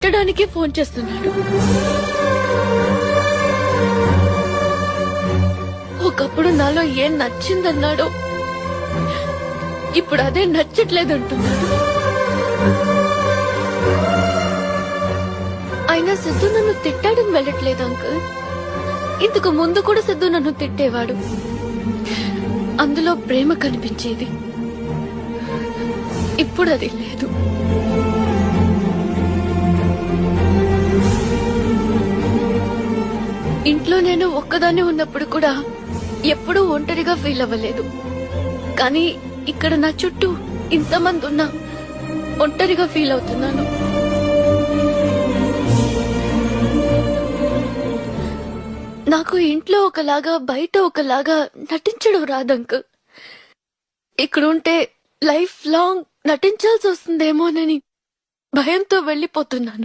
తిట్టడానికే phone చేస్తున్నాడు. ఒకప్పుడు నాలో ఏం నచ్చిందన్నాడో ఇప్పుడు అదే నచ్చట్లేదంటున్నాడు. అయినా సిద్ధు నన్ను తిట్టాడని వెళ్ళట్లేదు అంకుల్. ఇంతకు ముందు కూడా సిద్ధు నన్ను తిట్టేవాడు. అందులో ప్రేమ కనిపించేది. ఇప్పుడు అది లేదు. ఇంట్లో నేను ఒక్కదాన్ని ఉన్నప్పుడు కూడా ఎప్పుడూ ఒంటరిగా ఫీల్ అవ్వలేదు. కానీ ఇక్కడ నా చుట్టూ ఇంతమంది ఉన్నా ఒంటరిగా ఫీల్ అవుతున్నాను. నాకు ఇంట్లో ఒకలాగా బయట ఒకలాగా నటించడం రాదంకు. ఇక్కడుంటే లైఫ్ లాంగ్ నటించాల్సి వస్తుందేమోనని భయంతో వెళ్లిపోతున్నాను.